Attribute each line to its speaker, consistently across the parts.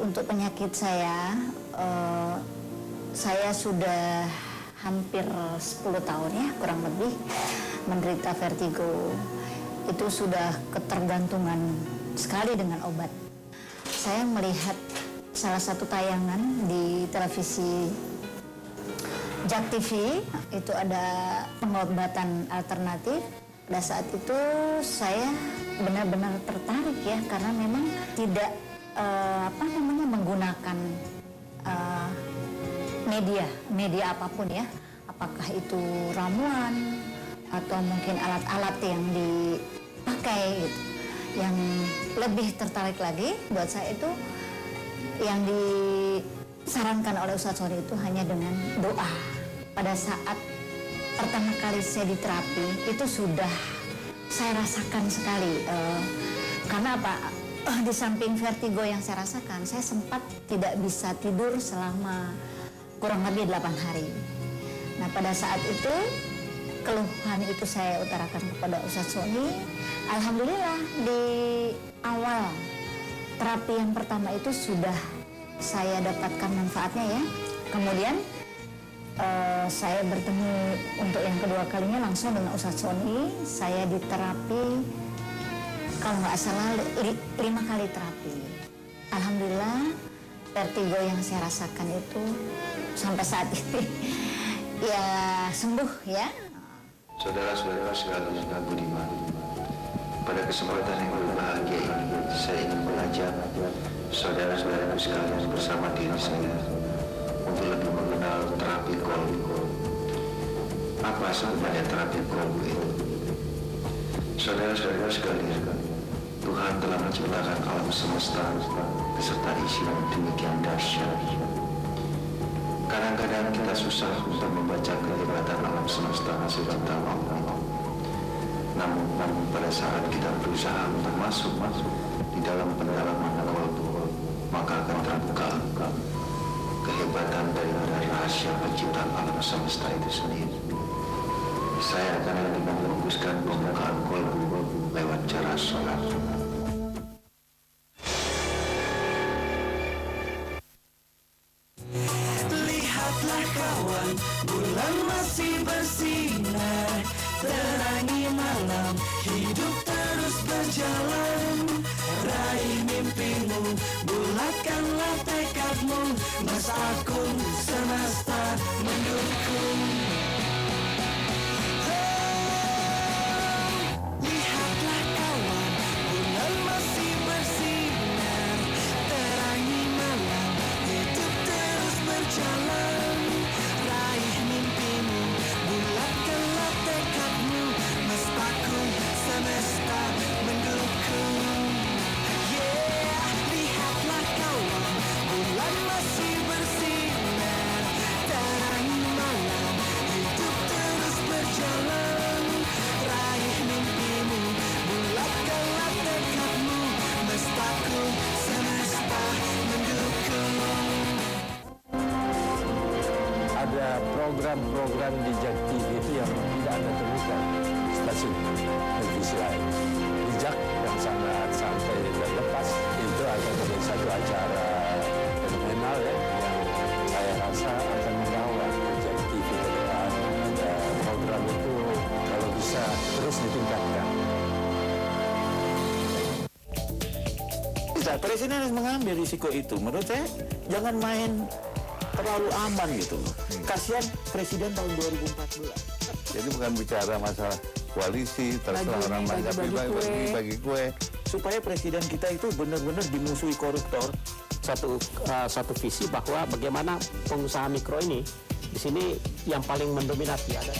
Speaker 1: Untuk penyakit saya sudah hampir 10 tahun ya, kurang lebih menderita vertigo. Itu sudah ketergantungan sekali dengan obat. Saya melihat salah satu tayangan di televisi JAK TV, itu ada pengobatan alternatif. Pada saat itu saya benar-benar tertarik ya, karena memang tidak menggunakan media apapun ya, apakah itu ramuan atau mungkin alat-alat yang dipakai gitu. Yang lebih tertarik lagi buat saya itu yang disarankan oleh Ustadz Sony itu hanya dengan doa. Pada saat pertama kali saya diterapi itu sudah saya rasakan sekali, karena apa? Di samping vertigo yang saya rasakan, saya sempat tidak bisa tidur selama kurang lebih 8 hari. Nah, pada saat itu keluhan itu saya utarakan kepada Ustadz Sony. Alhamdulillah di awal terapi yang pertama itu sudah saya dapatkan manfaatnya ya. Kemudian saya bertemu untuk yang kedua kalinya langsung dengan Ustadz Sony. Saya diterapi kalau nggak salah 5 kali terapi. Alhamdulillah vertigo yang saya rasakan itu sampai saat ini ya sembuh ya.
Speaker 2: Saudara-saudara sekalian yang budiman, pada kesempatan yang berbahagia ini saya ingin mengajak saudara-saudara sekalian bersama diri saya untuk lebih mengenal terapi kolbu. Apa sebenarnya terapi kolbu itu? Saudara-saudara sekalian, Tuhan telah menciptakan alam semesta beserta isi yang demikian dahsyat. Kadang-kadang kita susah untuk membaca kehebatan alam semesta hasil cipta Allah. Namun pada saat kita berusaha untuk masuk di dalam pendalaman kolbu, maka akan terbuka kehebatan dari rahasia penciptaan alam semesta itu sendiri. Saya akan lebih memfokuskan pembukaan kolbu lewat cara sholat.
Speaker 3: Lihatlah kawan, bulan masih bersinar, terangi malam, hidup terus berjalan. Raih mimpimu, bulatkanlah tekadmu, Mas Agung semesta mendukung. Lihatlah kawan, bulan masih bersinar, terangi malam, hidup terus berjalan. Raih mimpimu, bulatkanlah tekadmu, Mas Agung semesta mendukung. Lihatlah kawan, bulan masih bersinar, terangi malam, hidup terus berjalan. Raih mimpimu, bulatkanlah tekadmu, mestaku semesta mendukung.
Speaker 4: Ada program-program di JAK TV itu yang tidak Anda temukan di stasiun televisi lain. Di JAK yang sangat santai dan lepas itu akan menjadi satu acara fenomenal ya, yang saya rasa akan membawa JAK TV ke depan. Program itu kalau bisa terus ditingkatkan.
Speaker 5: Presiden harus mengambil risiko itu. Menurut saya jangan main terlalu aman gitu. Kasihan Presiden tahun 2014.
Speaker 6: Jadi bukan bicara masalah koalisi, terserah orang banyak bagi kue.
Speaker 5: Supaya Presiden kita itu benar-benar dimusuhi koruptor.
Speaker 7: Satu visi bahwa bagaimana pengusaha mikro ini di sini yang paling mendominasi ada.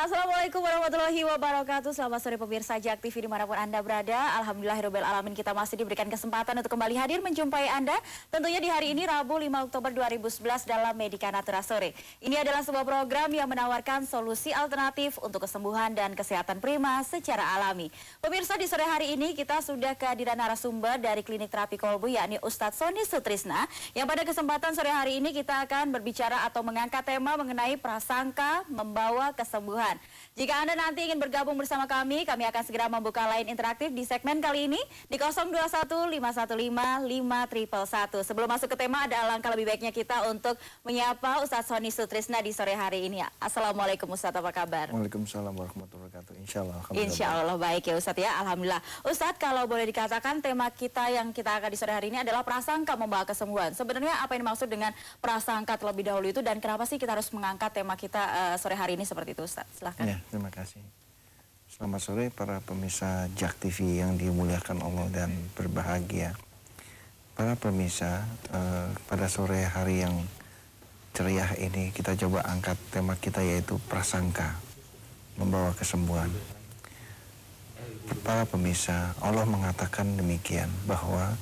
Speaker 8: Assalamualaikum warahmatullahi wabarakatuh. Selamat sore pemirsa Jak TV dimanapun Anda berada. Alhamdulillahirabbil alamin, kita masih diberikan kesempatan untuk kembali hadir menjumpai Anda. Tentunya di hari ini Rabu 5 Oktober 2011 dalam Medika Natura Sore. Ini adalah sebuah program yang menawarkan solusi alternatif untuk kesembuhan dan kesehatan prima secara alami. Pemirsa, di sore hari ini kita sudah kehadiran narasumber dari Klinik Terapi Kolbu, yakni Ustadz Sony Sutrisna, yang pada kesempatan sore hari ini kita akan berbicara atau mengangkat tema mengenai prasangka membawa kesembuhan. Jika Anda nanti ingin bergabung bersama kami akan segera membuka line interaktif di segmen kali ini di 0215155111. Sebelum masuk ke tema, ada alangkah lebih baiknya kita untuk menyapa Ustadz Sony Sutrisna di sore hari ini. Assalamualaikum Ustadz, apa kabar?
Speaker 2: Waalaikumsalam warahmatullahi wabarakatuh.
Speaker 8: Insya Allah baik ya Ustadz ya, Alhamdulillah. Ustadz, kalau boleh dikatakan tema kita yang kita akan di sore hari ini adalah prasangka membawa kesembuhan. Sebenarnya apa yang dimaksud dengan prasangka terlebih dahulu itu, dan kenapa sih kita harus mengangkat tema kita sore hari ini seperti itu, Ustadz? Silahkan.
Speaker 2: Ya, terima kasih. Selamat sore para pemirsa Jak TV yang dimuliakan Allah dan berbahagia. Para pemirsa, pada sore hari yang ceria ini kita coba angkat tema kita, yaitu prasangka membawa kesembuhan. Para pemirsa, Allah mengatakan demikian, bahwa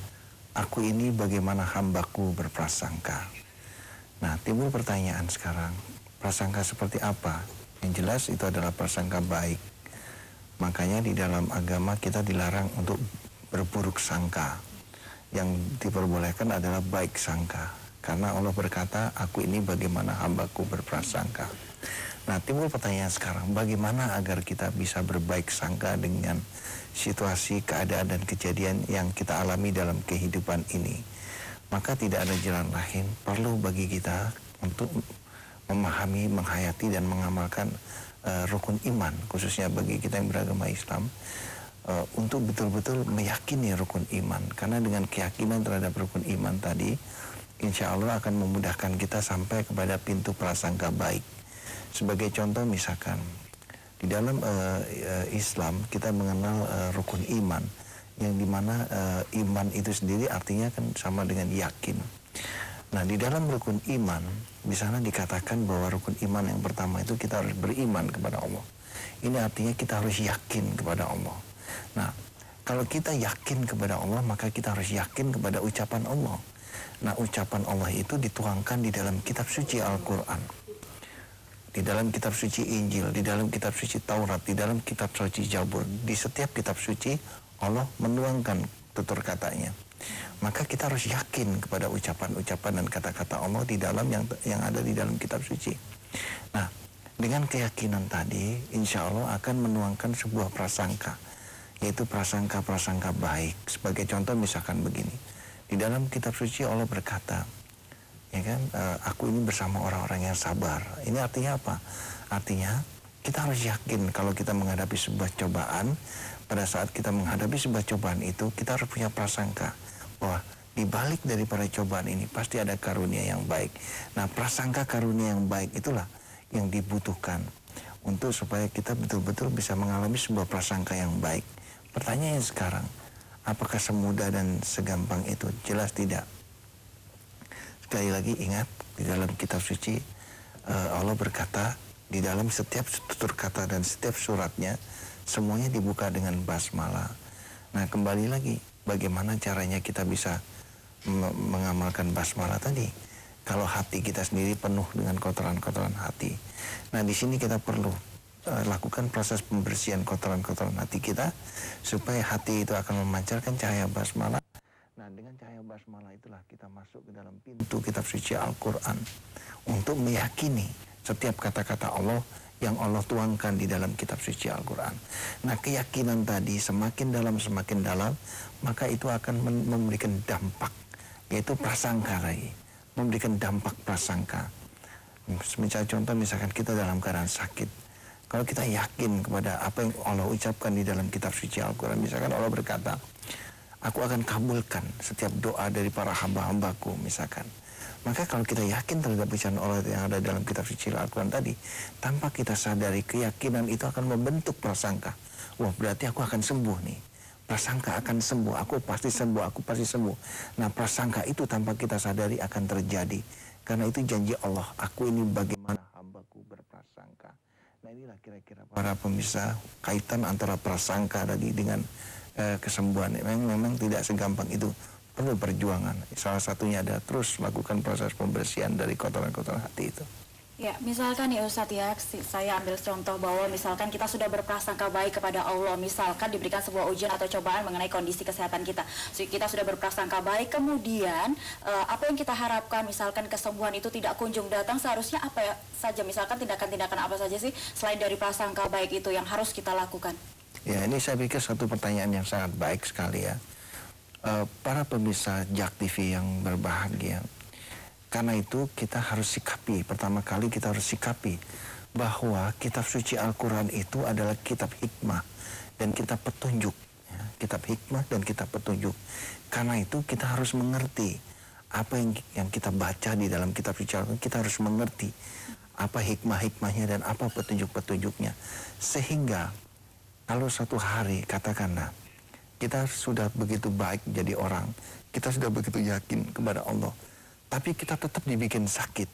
Speaker 2: aku ini bagaimana hambaku berprasangka. Nah, timbul pertanyaan sekarang, prasangka seperti apa? Yang jelas itu adalah prasangka baik. Makanya di dalam agama kita dilarang untuk berburuk sangka. Yang diperbolehkan adalah baik sangka. Karena Allah berkata, aku ini bagaimana hambaku berprasangka. Nah, timbul pertanyaan sekarang, bagaimana agar kita bisa berbaik sangka dengan situasi, keadaan, dan kejadian yang kita alami dalam kehidupan ini. Maka tidak ada jalan lain, perlu bagi kita untuk memahami, menghayati, dan mengamalkan rukun iman, khususnya bagi kita yang beragama Islam, untuk betul-betul meyakini rukun iman. Karena dengan keyakinan terhadap rukun iman tadi, insya Allah akan memudahkan kita sampai kepada pintu prasangka baik. Sebagai contoh, misalkan di dalam Islam kita mengenal rukun iman, yang dimana iman itu sendiri artinya kan sama dengan yakin. Nah, di dalam rukun iman, di sana dikatakan bahwa rukun iman yang pertama itu kita harus beriman kepada Allah. Ini artinya kita harus yakin kepada Allah. Nah, kalau kita yakin kepada Allah, maka kita harus yakin kepada ucapan Allah. Nah, ucapan Allah itu dituangkan di dalam kitab suci Al-Quran, di dalam kitab suci Injil, di dalam kitab suci Taurat, di dalam kitab suci Jabur. Di setiap kitab suci Allah menuangkan tutur katanya. Maka kita harus yakin kepada ucapan-ucapan dan kata-kata Allah di dalam yang ada di dalam kitab suci. Nah, dengan keyakinan tadi, insya Allah akan menuangkan sebuah prasangka, yaitu prasangka-prasangka baik. Sebagai contoh misalkan begini, di dalam kitab suci Allah berkata, ya kan, aku ini bersama orang-orang yang sabar. Ini artinya apa? Artinya kita harus yakin kalau kita menghadapi sebuah cobaan. Pada saat kita menghadapi sebuah cobaan itu, kita harus punya prasangka bahwa di balik daripada cobaan ini pasti ada karunia yang baik. Nah, prasangka karunia yang baik itulah yang dibutuhkan untuk supaya kita betul-betul bisa mengalami sebuah prasangka yang baik. Pertanyaannya sekarang, apakah semudah dan segampang itu? Jelas tidak. Sekali lagi ingat, di dalam kitab suci Allah berkata, di dalam setiap tutur kata dan setiap suratnya semuanya dibuka dengan basmalah. Nah, kembali lagi, bagaimana caranya kita bisa mengamalkan basmalah tadi? Kalau hati kita sendiri penuh dengan kotoran-kotoran hati. Nah, di sini kita perlu lakukan proses pembersihan kotoran-kotoran hati kita, supaya hati itu akan memancarkan cahaya basmalah. Nah, dengan cahaya basmalah itulah kita masuk ke dalam pintu kitab suci Al-Quran untuk meyakini setiap kata-kata Allah yang Allah tuangkan di dalam kitab suci Al-Quran. Nah, keyakinan tadi semakin dalam, maka itu akan memberikan dampak, yaitu prasangka lagi. Memberikan dampak prasangka. Misalnya contoh, misalkan kita dalam keadaan sakit. Kalau kita yakin kepada apa yang Allah ucapkan di dalam kitab suci Al-Quran, misalkan Allah berkata, aku akan kabulkan setiap doa dari para hamba-hambaku, misalkan. Maka kalau kita yakin terhadap ucapan Allah yang ada dalam kitab suci Al-Quran tadi, tanpa kita sadari, keyakinan itu akan membentuk prasangka. Wah, berarti aku akan sembuh nih. Prasangka akan sembuh, aku pasti sembuh, aku pasti sembuh. Nah, prasangka itu tanpa kita sadari akan terjadi. Karena itu janji Allah, aku ini bagaimana hambaku berprasangka. Nah, ini inilah kira-kira para pemirsa kaitan antara prasangka tadi dengan kesembuhan. Memang tidak segampang itu, perlu perjuangan. Salah satunya ada terus lakukan proses pembersihan dari kotoran-kotoran hati itu.
Speaker 8: Ya, misalkan ya Ustadz ya, saya ambil contoh bahwa misalkan kita sudah berprasangka baik kepada Allah, misalkan diberikan sebuah ujian atau cobaan mengenai kondisi kesehatan kita. Kita sudah berprasangka baik, kemudian apa yang kita harapkan, misalkan kesembuhan itu tidak kunjung datang, seharusnya apa ya saja, misalkan tindakan-tindakan apa saja sih selain dari prasangka baik itu yang harus kita lakukan?
Speaker 2: Ya, ini saya pikir satu pertanyaan yang sangat baik sekali ya. Para pemirsa JAK TV yang berbahagia, karena itu kita harus sikapi, pertama kali kita harus sikapi bahwa kitab suci Al-Quran itu adalah kitab hikmah dan kitab petunjuk. Ya, kitab hikmah dan kitab petunjuk. Karena itu kita harus mengerti apa yang kita baca di dalam kitab suci Al-Quran, kita harus mengerti apa hikmah-hikmahnya dan apa petunjuk-petunjuknya. Sehingga kalau suatu hari katakanlah kita sudah begitu baik jadi orang, kita sudah begitu yakin kepada Allah, tapi kita tetap dibikin sakit.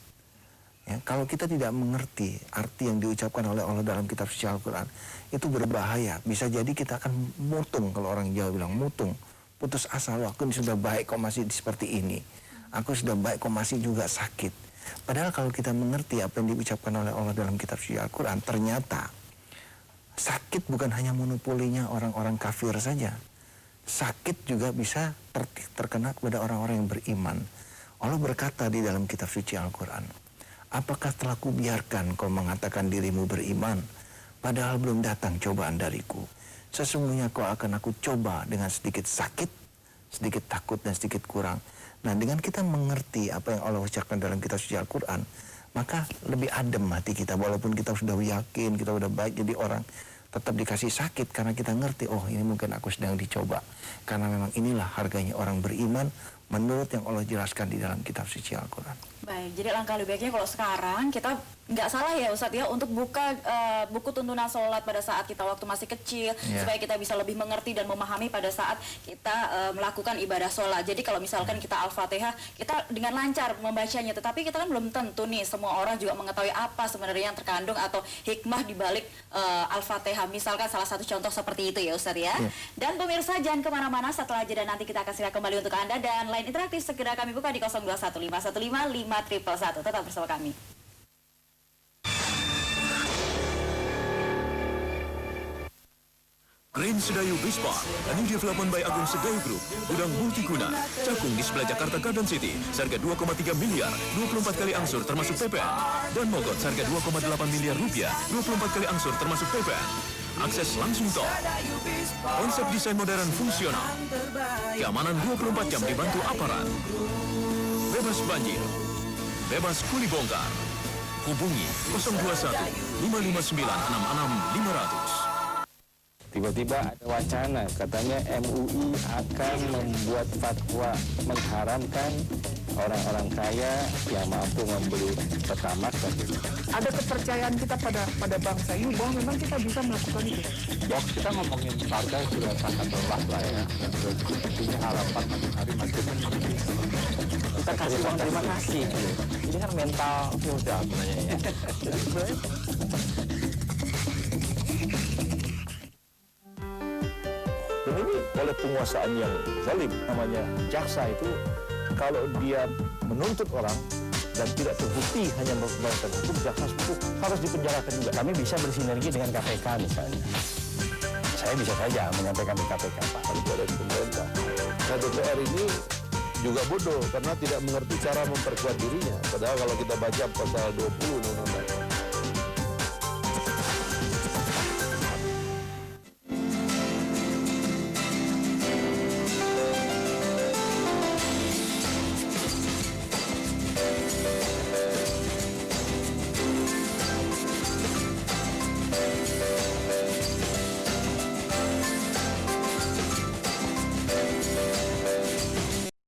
Speaker 2: Ya, kalau kita tidak mengerti arti yang diucapkan oleh Allah dalam kitab suci Al-Quran, itu berbahaya. Bisa jadi kita akan mutung, kalau orang Jawa bilang mutung, putus asa, aku sudah baik kok masih seperti ini. Aku sudah baik kok masih juga sakit. Padahal kalau kita mengerti apa yang diucapkan oleh Allah dalam kitab suci Al-Quran, ternyata sakit bukan hanya monopolinya orang-orang kafir saja. Sakit juga bisa terkena kepada orang-orang yang beriman. Allah berkata di dalam kitab suci Al-Quran, apakah telah kubiarkan kau mengatakan dirimu beriman, padahal belum datang cobaan dariku. Sesungguhnya kau akan aku coba dengan sedikit sakit, sedikit takut dan sedikit kurang. Nah, dengan kita mengerti apa yang Allah ucapkan dalam kitab suci Al-Quran, maka lebih adem hati kita. Walaupun kita sudah yakin, kita sudah baik jadi orang, tetap dikasih sakit karena kita ngerti, oh ini mungkin aku sedang dicoba. Karena memang inilah harganya orang beriman menurut yang Allah jelaskan di dalam kitab suci Al-Quran.
Speaker 8: Baik, jadi langkah lebih baiknya kalau sekarang kita nggak salah ya Ustadz ya untuk buka buku tuntunan sholat pada saat kita waktu masih kecil, supaya kita bisa lebih mengerti dan memahami pada saat kita melakukan ibadah sholat. Jadi kalau misalkan kita Al-Fatihah, kita dengan lancar membacanya, tetapi kita kan belum tentu nih semua orang juga mengetahui apa sebenarnya yang terkandung atau hikmah di balik Al-Fatihah. Misalkan salah satu contoh seperti itu ya Ustadz ya. Dan pemirsa jangan kemana-mana, setelah jeda nanti kita akan segera kembali untuk Anda, dan line interaktif segera kami buka di 0215155100. Tetap bersama kami.
Speaker 9: Green Sedayu Bispark, a new development by Agung Sedayu Group, gudang multiguna, Cakung di sebelah Jakarta Garden City, seharga 2,3 miliar, 24 kali angsur termasuk PPN. Dan Mogot, seharga 2,8 miliar rupiah, 24 kali angsur termasuk PPN. Akses langsung tol. Konsep desain modern fungsional. Keamanan 24 jam dibantu aparat. Bebas banjir. Bebas kuli bongkar. Hubungi 021 559 66500.
Speaker 4: Tiba-tiba ada wacana, katanya MUI akan membuat fatwa mengharamkan orang-orang kaya yang mampu membeli Pertamax.
Speaker 10: Ada kepercayaan kita pada bangsa ini bahwa memang kita bisa melakukan itu.
Speaker 4: Box kita ngomongin harga sudah sangat lelah lah ya. Intinya harapan hari masih kita kasih uang terima kasih. Ini kan mental feodal sebenarnya ya.
Speaker 5: Dan ini oleh penguasaan yang zalim, namanya jaksa itu, kalau dia menuntut orang dan tidak terbukti hanya melakukan hukum, jaksa hukum harus dipenjarakan juga.
Speaker 7: Kami bisa bersinergi dengan KPK misalnya. Saya bisa saja menyampaikan di KPK, Pak.
Speaker 6: Harus ada di pemerintah. Nah, DPR ini juga bodoh karena tidak mengerti cara memperkuat dirinya. Padahal kalau kita baca pasal 20